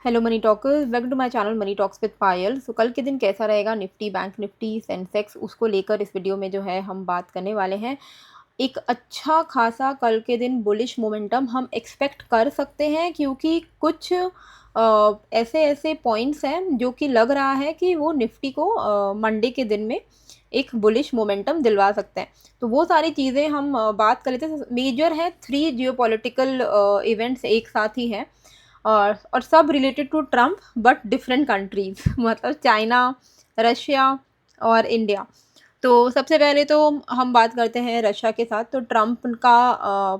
Hello money talkers, welcome to my channel money talks with Payal. So कल के दिन कैसा रहेगा निफ्टी, बैंक निफ्टी, सेंसेक्स, उसको लेकर इस वीडियो में जो है हम बात करने वाले हैं। एक अच्छा खासा कल के दिन बुलिश मोमेंटम हम एक्सपेक्ट कर सकते हैं, क्योंकि कुछ ऐसे ऐसे पॉइंट्स हैं जो कि लग रहा है कि वो निफ्टी को मंडे के दिन में एक बुलिश मोमेंटम दिलवा सकते हैं। तो वो सारी चीज़ें हम बात कर लेते हैं। मेजर है 3 जियोपॉलिटिकल इवेंट्स एक साथ ही हैं, और सब related to Trump but different countries मतलब चाइना, रशिया और इंडिया। तो सबसे पहले तो हम बात करते हैं रशिया के साथ। तो ट्रम्प का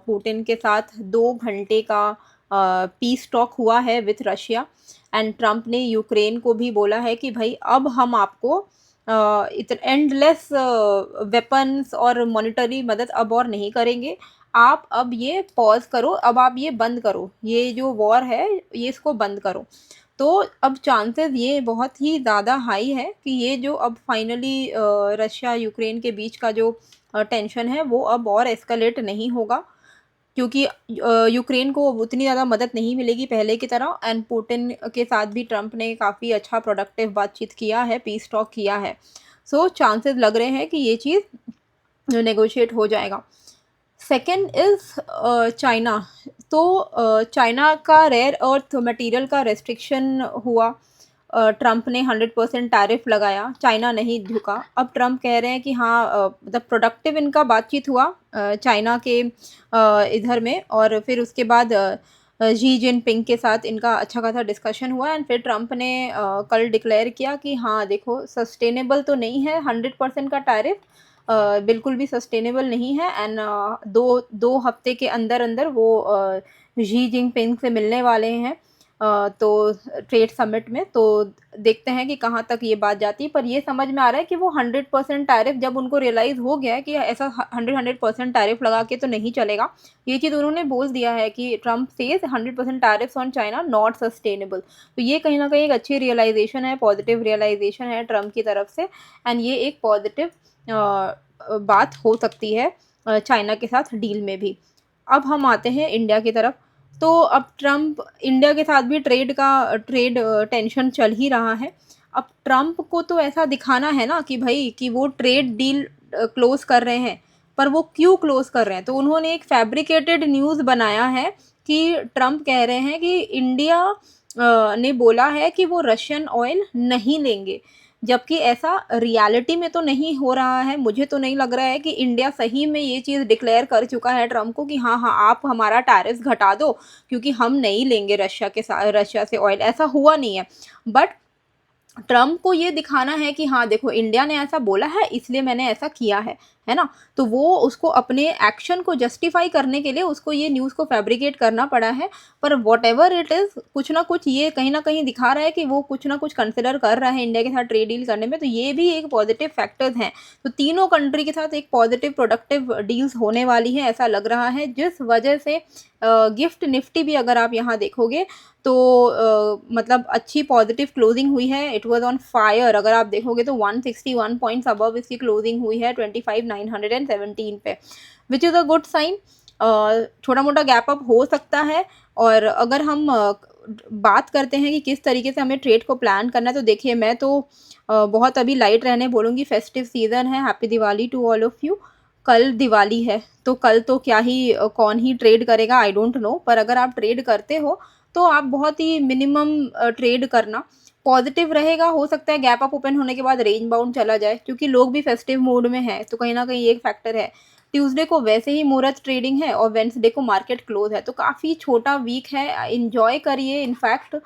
पुतिन के साथ 2 घंटे का पीस टॉक हुआ है विथ रशिया। एंड ट्रम्प ने यूक्रेन को भी बोला है कि भाई अब हम आपको इतने एंडलेस वेपन्स और मॉनिटरी मदद अब और नहीं करेंगे। आप अब ये पॉज करो, अब आप ये बंद करो, ये जो वॉर है ये इसको बंद करो। तो अब चांसेस ये बहुत ही ज़्यादा हाई है कि ये जो अब फाइनली रशिया यूक्रेन के बीच का जो टेंशन है वो अब और एस्केलेट नहीं होगा, क्योंकि यूक्रेन को उतनी ज़्यादा मदद नहीं मिलेगी पहले की तरह। एंड पुतिन के साथ भी ट्रम्प ने काफ़ी अच्छा प्रोडक्टिव बातचीत किया है, पीस टॉक किया है। सो चांसेस लग रहे हैं कि ये चीज़ नेगोशिएट हो जाएगा। Second is China. तो चाइना का रेयर अर्थ मटेरियल का रेस्ट्रिक्शन हुआ। ट्रम्प ने 100% टैरिफ लगाया, चाइना नहीं झुका। अब ट्रम्प कह रहे हैं कि हाँ, मतलब प्रोडक्टिव इनका बातचीत हुआ चाइना के इधर में। और फिर उसके बाद जी जिनपिंग के साथ इनका अच्छा खासा डिस्कशन हुआ। एंड फिर ट्रम्प ने कल डिक्लेयर किया कि हाँ देखो, सस्टेनेबल तो नहीं है 100% का टैरिफ, बिल्कुल भी सस्टेनेबल नहीं है। एंड दो हफ्ते के अंदर अंदर वो शी जिनपिंग से मिलने वाले हैं, तो ट्रेड समिट में। तो देखते हैं कि कहाँ तक ये बात जाती है। पर ये समझ में आ रहा है कि वो 100% टैरिफ, जब उनको रियलाइज़ हो गया है कि ऐसा 100% टैरिफ लगा के तो नहीं चलेगा, ये चीज़ उन्होंने बोल दिया है कि Trump says 100% tariffs on China not sustainable. तो ये कहीं ना कहीं एक अच्छी रियलाइजेशन है, पॉजिटिव रियलाइजेशन है ट्रम्प की तरफ से। एंड ये एक पॉजिटिव बात हो सकती है चाइना के साथ डील में भी। अब हम आते हैं इंडिया की तरफ। तो अब ट्रम्प इंडिया के साथ भी ट्रेड टेंशन चल ही रहा है। अब ट्रम्प को तो ऐसा दिखाना है ना कि भाई कि वो ट्रेड डील क्लोज कर रहे हैं, पर वो क्यों क्लोज कर रहे हैं। तो उन्होंने एक फैब्रिकेटेड न्यूज़ बनाया है कि ट्रम्प कह रहे हैं कि इंडिया ने बोला है कि वो रशियन ऑयल नहीं लेंगे, जबकि ऐसा रियलिटी में तो नहीं हो रहा है। मुझे तो नहीं लग रहा है कि इंडिया सही में ये चीज़ डिक्लेयर कर चुका है ट्रम्प को कि हाँ हाँ आप हमारा टैरिफ घटा दो, क्योंकि हम नहीं लेंगे रशिया से ऑयल। ऐसा हुआ नहीं है। बट ट्रम्प को ये दिखाना है कि हाँ देखो, इंडिया ने ऐसा बोला है इसलिए मैंने ऐसा किया है ना। तो वो उसको अपने एक्शन को जस्टिफाई करने के लिए उसको ये न्यूज़ को फैब्रिकेट करना पड़ा है। पर वॉट एवर इट इज़, कुछ ना कुछ ये कहीं ना कहीं दिखा रहा है कि वो कुछ ना कुछ कंसिडर कर रहा है इंडिया के साथ ट्रेड डील करने में। तो ये भी एक पॉजिटिव फैक्टर्स हैं। तो तीनों कंट्री के साथ एक पॉजिटिव प्रोडक्टिव डील्स होने वाली है ऐसा लग रहा है, जिस वजह से गिफ्ट निफ्टी भी अगर आप यहाँ देखोगे तो मतलब अच्छी पॉजिटिव क्लोजिंग हुई है। It was on fire. अगर आप देखोगे तो 161 पॉइंट्स अबव इसकी क्लोजिंग हुई है 25,917 पे, which is a good sign. छोटा मोटा गैप अप हो सकता है। और अगर हम बात करते हैं कि किस तरीके से हमें ट्रेड को प्लान करना है, तो देखिए मैं तो बहुत अभी लाइट रहने बोलूँगी। फेस्टिव सीज़न है, happy Diwali to all of you. कल दिवाली है, तो कल तो क्या ही कौन ही ट्रेड करेगा, आई डोंट नो। पर अगर आप ट्रेड करते हो तो आप बहुत ही मिनिमम ट्रेड करना, पॉजिटिव रहेगा। हो सकता है गैप अप ओपन होने के बाद रेंज बाउंड चला जाए, क्योंकि लोग भी फेस्टिव मूड में हैं, तो कहीं ना कहीं एक फैक्टर है। ट्यूसडे को वैसे ही मुहूर्त ट्रेडिंग है और वेंसडे को मार्केट क्लोज है, तो काफ़ी छोटा वीक है। इंजॉय करिए। इनफैक्ट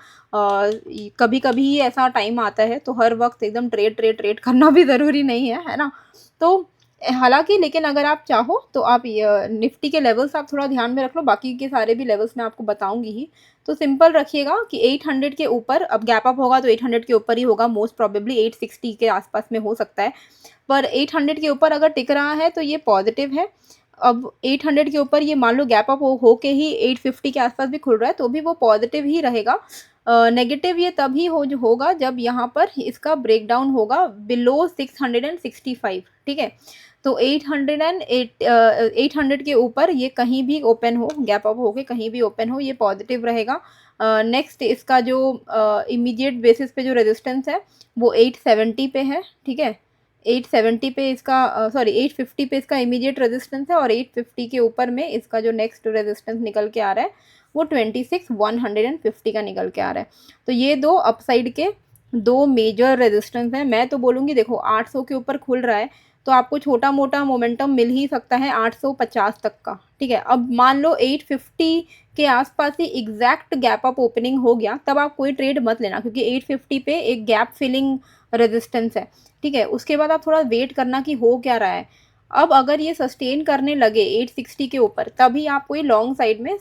कभी कभी ही ऐसा टाइम आता है, तो हर वक्त एकदम ट्रेड ट्रेड ट्रेड करना भी ज़रूरी नहीं है ना। तो हालाँकि लेकिन अगर आप चाहो तो आप निफ्टी के लेवल्स आप थोड़ा ध्यान में रख लो, बाकी के सारे भी लेवल्स मैं आपको बताऊँगी ही। तो सिंपल रखिएगा कि 800 के ऊपर, अब गैप अप होगा तो 800 के ऊपर ही होगा, मोस्ट प्रोबेबली 860 के आसपास में हो सकता है। पर 800 के ऊपर अगर टिक रहा है तो ये पॉजिटिव है। अब 800 के ऊपर ये मान लो गैप अप हो के ही 850 के आसपास भी खुल रहा है, तो भी वो पॉजिटिव ही रहेगा। नेगेटिव ये तभी होगा जब यहाँ पर इसका ब्रेकडाउन होगा बिलो 665, ठीक है। तो 800 के ऊपर ये कहीं भी ओपन हो, गैप अप हो के कहीं भी ओपन हो, ये पॉजिटिव रहेगा। नेक्स्ट इसका जो इमीडिएट बेसिस पे जो रेजिस्टेंस है वो 870 पे है, ठीक है। 870 पे इसका सॉरी 850 पे इसका इमीडिएट रेजिस्टेंस है और 850 के ऊपर में इसका जो नेक्स्ट रेजिस्टेंस निकल के आ रहा है वो 26,150 का निकल के आ रहा है। तो ये दो अपसाइड के दो मेजर रेजिस्टेंस हैं। मैं तो बोलूँगी देखो 800 के ऊपर खुल रहा है तो आपको छोटा मोटा मोमेंटम मिल ही सकता है 850 तक का, ठीक है। अब मान लो 850 के आसपास ही एग्जैक्ट गैप अप ओपनिंग हो गया, तब आप कोई ट्रेड मत लेना क्योंकि 850 पे एक गैप फिलिंग रेजिस्टेंस है, ठीक है। उसके बाद आप थोड़ा वेट करना कि हो क्या रहा है। अब अगर ये सस्टेन करने लगे 860 के ऊपर तभी आप कोई लॉन्ग साइड में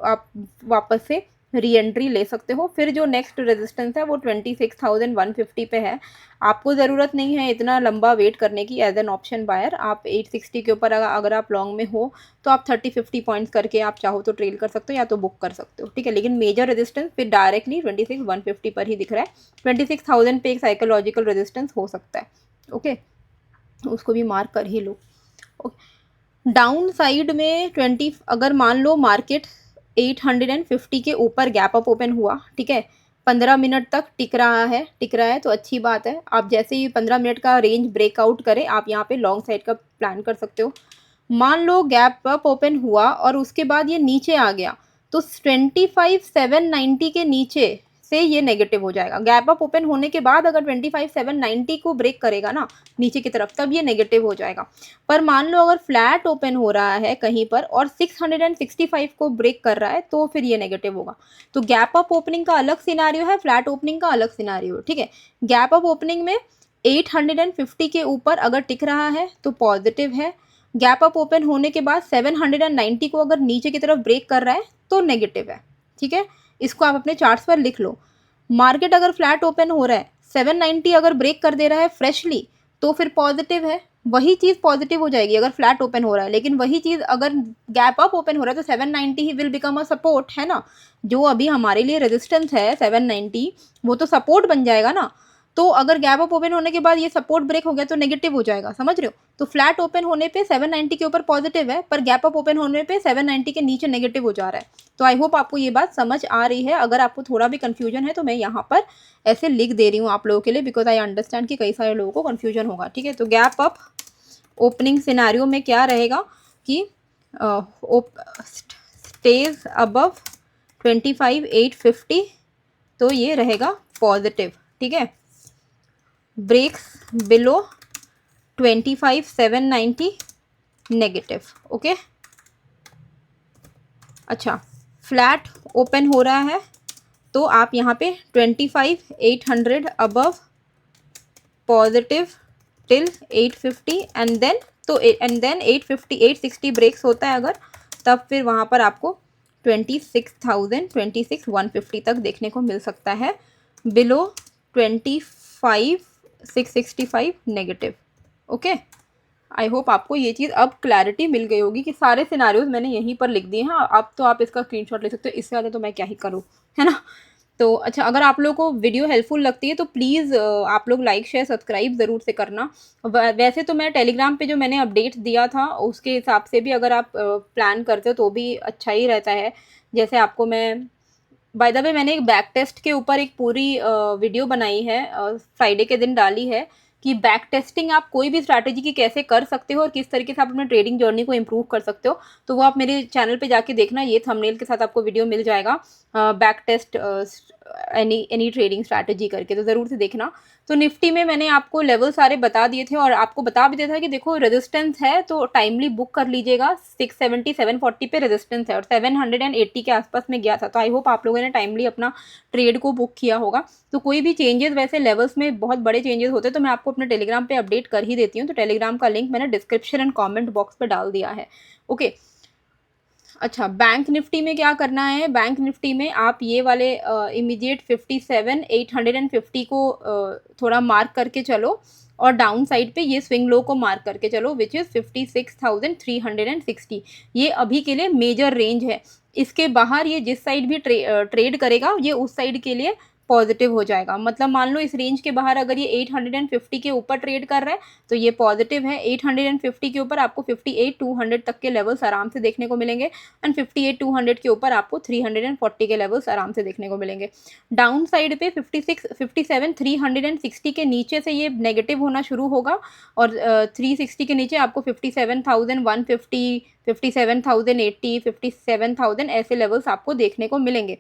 आप वापस से री एंट्री ले सकते हो। फिर जो नेक्स्ट रेजिस्टेंस है वो 26,150 पे है। आपको ज़रूरत नहीं है इतना लंबा वेट करने की एज एन ऑप्शन बायर। आप 860 के ऊपर अगर आप लॉन्ग में हो तो आप 30-50 पॉइंट्स करके आप चाहो तो ट्रेल कर सकते हो या तो बुक कर सकते हो, ठीक है। लेकिन मेजर रेजिस्टेंस फिर डायरेक्टली 26,150 पर ही दिख रहा है। 26,000 पे एक साइकोलॉजिकल रेजिस्टेंस हो सकता है, ओके, उसको भी मार्क कर ही लो। डाउन साइड में 20 अगर मान लो मार्केट 850 के ऊपर गैप अप ओपन हुआ, ठीक है, 15 मिनट तक टिक रहा है तो अच्छी बात है। आप जैसे ही 15 मिनट का रेंज ब्रेकआउट करें आप यहाँ पे लॉन्ग साइड का प्लान कर सकते हो। मान लो गैप अप ओपन हुआ और उसके बाद ये नीचे आ गया तो 25,790 के नीचे से ये नेगेटिव हो जाएगा। गैप अप ओपन होने के बाद अगर 25,790 को ब्रेक करेगा ना नीचे की तरफ तब ये नेगेटिव हो जाएगा। पर मान लो अगर फ्लैट ओपन हो रहा है कहीं पर और 665 को ब्रेक कर रहा है तो फिर ये नेगेटिव होगा। तो गैप अप ओपनिंग का अलग सिनारियो है, फ्लैट ओपनिंग का अलग सिनारियो है, ठीक है। गैप अप ओपनिंग में 850 के ऊपर अगर टिक रहा है तो पॉजिटिव है। गैप अप ओपन होने के बाद 790 को अगर नीचे की तरफ ब्रेक कर रहा है तो नेगेटिव है, ठीक है। इसको आप अपने चार्ट्स पर लिख लो। मार्केट अगर फ्लैट ओपन हो रहा है 790 अगर ब्रेक कर दे रहा है फ्रेशली तो फिर पॉजिटिव है, वही चीज़ पॉजिटिव हो जाएगी अगर फ्लैट ओपन हो रहा है। लेकिन वही चीज़ अगर गैप अप ओपन हो रहा है तो 790 he will become a support, है ना। जो अभी हमारे लिए रेजिस्टेंस है 790 वो तो सपोर्ट बन जाएगा ना। तो अगर गैप अप ओपन होने के बाद ये सपोर्ट ब्रेक हो गया तो नेगेटिव हो जाएगा, समझ रहे हो। तो फ्लैट ओपन होने पे 790 के ऊपर पॉजिटिव है पर गैप अप ओपन होने पे 790 के नीचे नेगेटिव हो जा रहा है। तो आई होप आपको ये बात समझ आ रही है। अगर आपको थोड़ा भी कन्फ्यूजन है तो मैं यहाँ पर ऐसे लिख दे रही हूँ आप लोगों के लिए बिकॉज आई अंडरस्टैंड कि कई सारे लोगों को कन्फ्यूजन होगा, ठीक है। तो गैप अप ओपनिंग सिनारियो में क्या रहेगा कि स्टेज अबव 25,850 तो ये रहेगा पॉजिटिव, ठीक है। Breaks below 25,790 negative, okay. अच्छा, फ्लैट ओपन हो रहा है तो आप यहाँ पे 25,800 above positive till 850 and then 860 breaks होता है अगर तब फिर वहाँ पर आपको 26,150 तक देखने को मिल सकता है। Below 25,665 negative, okay. I hope आपको ये चीज़ अब क्लैरिटी मिल गई होगी कि सारे सिनारियोज मैंने यहीं पर लिख दिए हैं। अब तो आप इसका स्क्रीनशॉट ले सकते हो, इससे ज़्यादा तो मैं क्या ही करूँ, है ना। तो अच्छा, अगर आप लोगों को वीडियो हेल्पफुल लगती है तो प्लीज़ आप लोग लाइक शेयर सब्सक्राइब ज़रूर से करना। वैसे तो मैं टेलीग्राम पे जो मैंने अपडेट दिया था उसके हिसाब से भी अगर आप प्लान करते हो तो भी अच्छा ही रहता है। जैसे आपको मैं बाय द वे मैंने एक बैक टेस्ट के ऊपर एक पूरी वीडियो बनाई है, फ्राइडे के दिन डाली है कि बैक टेस्टिंग आप कोई भी स्ट्रैटेजी की कैसे कर सकते हो और किस तरीके से आप अपने ट्रेडिंग जर्नी को इम्प्रूव कर सकते हो। तो वो आप मेरे चैनल पे जाके देखना, ये थंबनेल के साथ आपको वीडियो मिल जाएगा back test any trading strategy करके, तो ज़रूर से देखना। तो निफ्टी में मैंने आपको लेवल सारे बता दिए थे और आपको बता भी दिया था कि देखो रेजिस्टेंस है तो टाइमली बुक कर लीजिएगा। 670 740 पे रेजिस्टेंस है और 780 के आसपास में गया था। तो आई होप आप लोगों ने टाइमली अपना ट्रेड को बुक किया होगा। तो कोई भी चेंजेस, वैसे लेवल्स में बहुत बड़े चेंजेस होते हैं तो मैं आपको अपने टेलीग्राम पे अपडेट कर ही देती हूँ। तो टेलीग्राम का लिंक मैंने डिस्क्रिप्शन एंड कॉमेंट बॉक्स पर डाल दिया है, ओके। अच्छा, बैंक निफ्टी में क्या करना है। बैंक निफ्टी में आप ये वाले इमीडिएट 57,850 को थोड़ा मार्क करके चलो और डाउन साइड पे ये स्विंग लो को मार्क करके चलो विच इज़ 56,360। ये अभी के लिए मेजर रेंज है। इसके बाहर ये जिस साइड भी ट्रेड करेगा ये उस साइड के लिए पॉजिटिव हो जाएगा। मतलब मान लो इस रेंज के बाहर अगर ये 850 के ऊपर ट्रेड कर रहा है तो ये पॉजिटिव है। 850 के ऊपर आपको 58,200 तक के लेवल्स आराम से देखने को मिलेंगे एंड 58,200 के ऊपर आपको 340 के लेवल्स आराम से देखने को मिलेंगे। डाउन साइड पे 57,360 के नीचे से ये नेगेटिव होना शुरू होगा और 360 के नीचे आपको 57,150, 57,080, 57,000 ऐसे लेवल्स आपको देखने को मिलेंगे।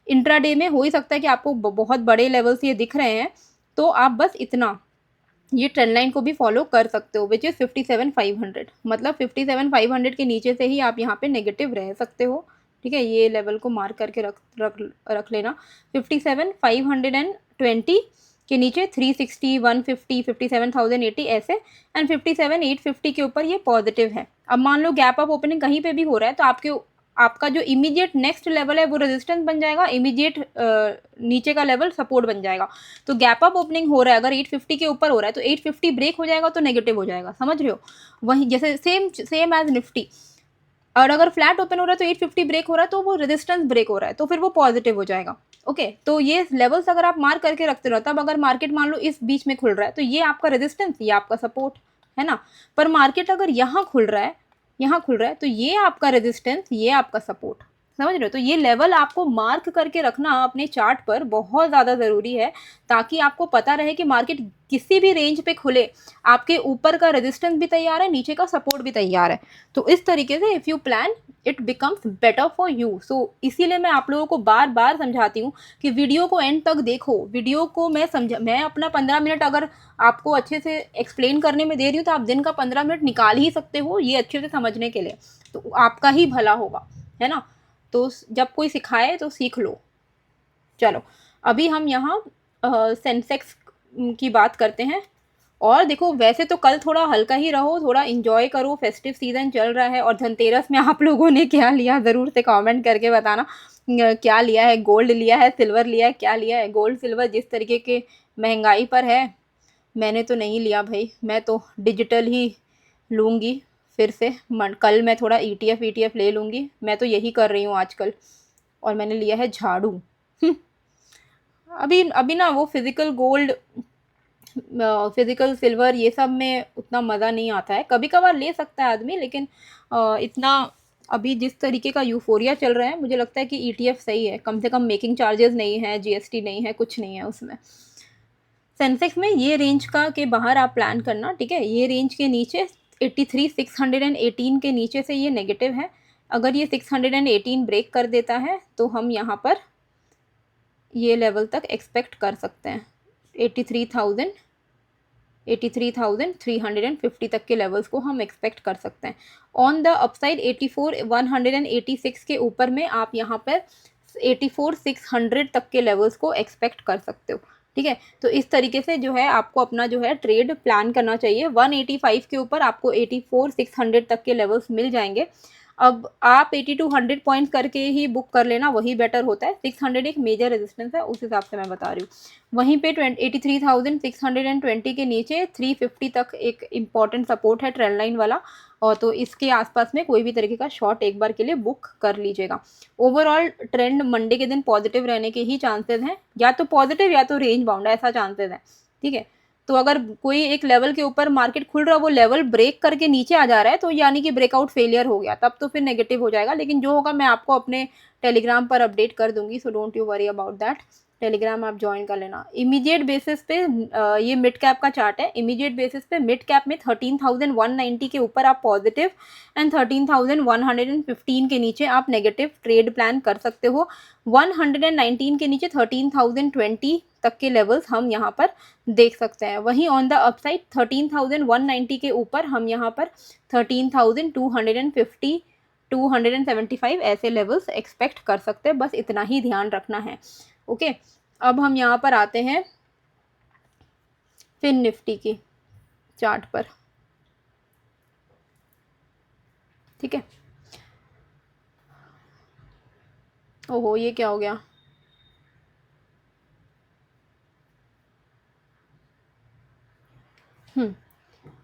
इंट्राडे में हो ही सकता है कि आपको बहुत बड़े लेवल्स ये दिख रहे हैं, तो आप बस इतना ये ट्रेंड लाइन को भी फॉलो कर सकते हो, विच इज़ 57,500। मतलब 57,500 के नीचे से ही आप यहाँ पे नेगेटिव रह सकते हो। ठीक है, ये लेवल को मार्क करके रख लेना। 57,520 के नीचे 360, 150, 57,080 ऐसे एंड 57,850 के ऊपर ये पॉजिटिव है। अब मान लो गैप अप ओपनिंग कहीं पे भी हो रहा है तो आपका जो इमीडिएट नेक्स्ट लेवल है वो रेजिस्टेंस बन जाएगा, इमीडिएट नीचे का लेवल सपोर्ट बन जाएगा। तो गैप अप ओपनिंग हो रहा है अगर 850 के ऊपर हो रहा है तो 850 ब्रेक हो जाएगा तो नेगेटिव हो जाएगा, समझ रहे हो। वहीं जैसे सेम एज निफ्टी, और अगर फ्लैट ओपन हो रहा है तो 850 ब्रेक हो रहा है तो वो रेजिस्टेंस ब्रेक हो रहा है तो फिर वो पॉजिटिव हो जाएगा। ओके, तो ये लेवल्स अगर आप मार्क करके रखते रहो, तब अगर मार्केट मान लो इस बीच में खुल रहा है तो ये आपका रेजिस्टेंस, ये आपका सपोर्ट है ना। पर मार्केट अगर यहाँ खुल रहा है, यहाँ खुल रहा है तो ये आपका रेजिस्टेंस, ये आपका सपोर्ट, समझ रहे हो। तो ये लेवल आपको मार्क करके रखना अपने चार्ट पर बहुत ज़्यादा ज़रूरी है, ताकि आपको पता रहे कि मार्केट किसी भी रेंज पे खुले, आपके ऊपर का रेजिस्टेंस भी तैयार है, नीचे का सपोर्ट भी तैयार है। तो इस तरीके से if you plan it becomes better for you. So इसीलिए मैं आप लोगों को बार बार समझाती हूँ कि वीडियो को एंड तक देखो। वीडियो को मैं अपना 15 मिनट अगर आपको अच्छे से एक्सप्लेन करने में दे रही हूँ तो आप दिन का 15 मिनट निकाल ही सकते हो ये अच्छे से समझने के लिए, तो आपका ही भला होगा, है ना। तो जब कोई सिखाए तो सीख लो। चलो अभी हम यहाँ सेंसेक्स की बात करते हैं। और देखो वैसे तो कल थोड़ा हल्का ही रहो, थोड़ा इंजॉय करो, फेस्टिव सीजन चल रहा है। और धनतेरस में आप लोगों ने क्या लिया ज़रूर से कमेंट करके बताना। क्या लिया है, गोल्ड लिया है, सिल्वर लिया है, क्या लिया है। गोल्ड सिल्वर जिस तरीके के महंगाई पर है, मैंने तो नहीं लिया भाई, मैं तो डिजिटल ही लूँगी। फिर से कल मैं थोड़ा ETF ले लूँगी, मैं तो यही कर रही हूँ आजकल। और मैंने लिया है झाड़ू। अभी अभी ना वो फिज़िकल गोल्ड, फिज़िकल सिल्वर ये सब में उतना मज़ा नहीं आता है। कभी कभार ले सकता है आदमी, लेकिन इतना अभी जिस तरीके का यूफोरिया चल रहा है मुझे लगता है कि ETF सही है। कम से कम मेकिंग चार्जेस नहीं है, GST नहीं है, कुछ नहीं है उसमें। सेंसेक्स में ये रेंज का के बाहर आप प्लान करना, ठीक है। ये रेंज के नीचे 83,618 के नीचे से ये नेगेटिव है। अगर ये 618 ब्रेक कर देता है तो हम यहाँ पर ये लेवल तक एक्सपेक्ट कर सकते हैं। 83,350 तक के लेवल्स को हम एक्सपेक्ट कर सकते हैं। ऑन द अपसाइड 84,186 के ऊपर में आप यहाँ पर 84,600 तक के लेवल्स को एक्सपेक्ट कर सकते हो, ठीक है। तो इस तरीके से जो है आपको अपना जो है ट्रेड प्लान करना चाहिए। 185 के ऊपर आपको 84,600 तक के लेवल्स मिल जाएंगे। अब आप 8200 पॉइंट्स करके ही बुक कर लेना, वही बेटर होता है। 600 एक मेजर रेजिस्टेंस है, उस हिसाब से मैं बता रही हूँ। वहीं पे 83,620 के नीचे 350 तक एक इम्पॉर्टेंट सपोर्ट है ट्रेंड लाइन वाला, और तो इसके आसपास में कोई भी तरीके का शॉर्ट एक बार के लिए बुक कर लीजिएगा। ओवरऑल ट्रेंड मंडे के दिन पॉजिटिव रहने के ही चांसेस हैं, या तो पॉजिटिव या तो रेंज बाउंड, ऐसा चांसेस है, ठीक है। तो अगर कोई एक लेवल के ऊपर मार्केट खुल रहा है, वो लेवल ब्रेक करके नीचे आ जा रहा है, तो यानी कि ब्रेकआउट फेलियर हो गया, तब तो फिर नेगेटिव हो जाएगा। लेकिन जो होगा मैं आपको अपने टेलीग्राम पर अपडेट कर दूंगी, so don't you worry about that. Telegram आप ज्वाइन कर लेना। इमीडिएट बेसिस पे ये मिड कैप का चार्ट है। इमीडिएट बेसिस पे मिड कैप में 13,190 के ऊपर आप पॉजिटिव एंड 13,115 के नीचे आप नेगेटिव ट्रेड प्लान कर सकते हो। 119 के नीचे 13,020 तक के लेवल्स हम यहाँ पर देख सकते हैं। वहीं ऑन द अपसाइड 13,190 के ऊपर हम यहाँ पर 13,250 275 ऐसे लेवल्स एक्सपेक्ट कर सकते हैं। बस इतना ही ध्यान रखना है, ओके। अब हम यहाँ पर आते हैं फिर निफ्टी की चार्ट पर, ठीक है। ओहो, ये क्या हो गया।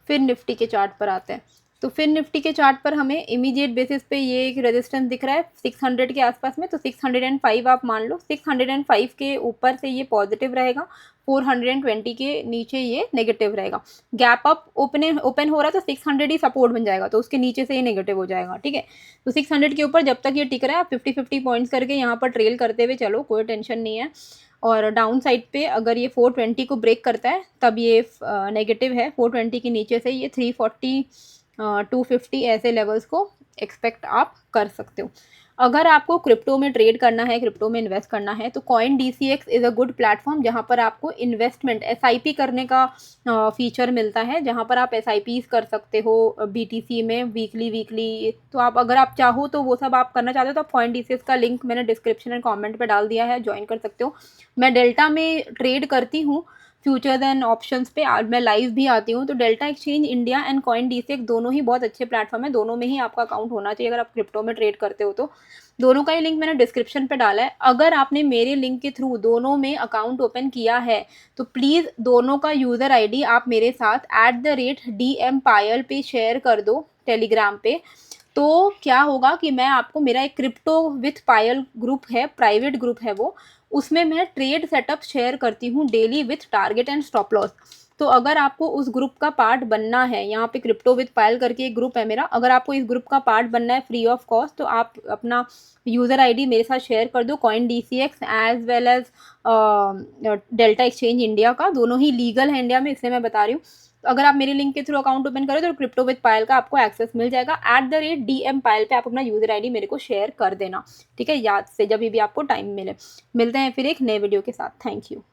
फिर निफ्टी के चार्ट पर आते हैं। तो फिर निफ्टी के चार्ट पर हमें इमीडिएट बेसिस पे ये एक रेजिस्टेंस दिख रहा है 600 के आसपास में, तो 605 आप मान लो। 605 के ऊपर से ये पॉजिटिव रहेगा, 420 के नीचे ये नेगेटिव रहेगा। गैप अप ओपन हो रहा है तो 600 ही सपोर्ट बन जाएगा, तो उसके नीचे से ये नेगेटिव हो जाएगा, ठीक है। तो 600 के ऊपर जब तक ये टिक रहा है आप 50-50 पॉइंट्स करके यहाँ पर ट्रेल करते हुए चलो, कोई टेंशन नहीं है। और डाउन साइड पे अगर ये 420 को ब्रेक करता है तब ये नेगेटिव है। 420 के नीचे से ये 340 250 ऐसे लेवल्स को एक्सपेक्ट आप कर सकते हो। अगर आपको क्रिप्टो में ट्रेड करना है, क्रिप्टो में इन्वेस्ट करना है, तो coin DCX is a good platform जहाँ पर आपको इन्वेस्टमेंट SIP करने का फीचर मिलता है, जहाँ पर आप SIPs कर सकते हो BTC में वीकली। तो आप अगर आप चाहो तो वो सब आप करना चाहते हो तो आप कॉइन DCX का लिंक मैंने डिस्क्रिप्शन एंड कॉमेंट पर डाल दिया है, ज्वाइन कर सकते हो। मैं डेल्टा में ट्रेड करती हूँ फ्यूचर्स एंड ऑप्शंस पे, आज मैं लाइव भी आती हूँ। तो delta Exchange India and coin DCX दोनों ही बहुत अच्छे प्लेटफॉर्म है, दोनों में ही आपका अकाउंट होना चाहिए अगर आप क्रिप्टो में ट्रेड करते हो तो। दोनों का ही लिंक मैंने डिस्क्रिप्शन पे डाला है। अगर आपने मेरे लिंक के थ्रू दोनों में अकाउंट ओपन किया है तो प्लीज़ दोनों का यूज़र ID आप मेरे साथ @DM पायल पे शेयर कर दो टेलीग्राम पे। तो क्या होगा कि मैं आपको, मेरा एक क्रिप्टो विथ पायल ग्रुप है, प्राइवेट ग्रुप है वो, उसमें मैं ट्रेड सेटअप शेयर करती हूँ daily with target and stop loss. तो अगर आपको उस ग्रुप का पार्ट बनना है, यहाँ पे क्रिप्टो विथ पायल करके एक ग्रुप है मेरा, अगर आपको इस ग्रुप का पार्ट बनना है फ्री ऑफ कॉस्ट तो आप अपना यूज़र ID मेरे साथ शेयर कर दो। Coin DCX as well as Delta Exchange India का, दोनों ही लीगल है इंडिया में, इसलिए मैं बता रही हूँ। तो अगर आप मेरे लिंक के थ्रू अकाउंट ओपन करें तो क्रिप्टो विद पायल का आपको एक्सेस मिल जाएगा। @DM पायल पे आप अपना यूज़र ID मेरे को शेयर कर देना, ठीक है, याद से, जब भी आपको टाइम मिले। मिलते हैं फिर एक नए वीडियो के साथ। Thank you.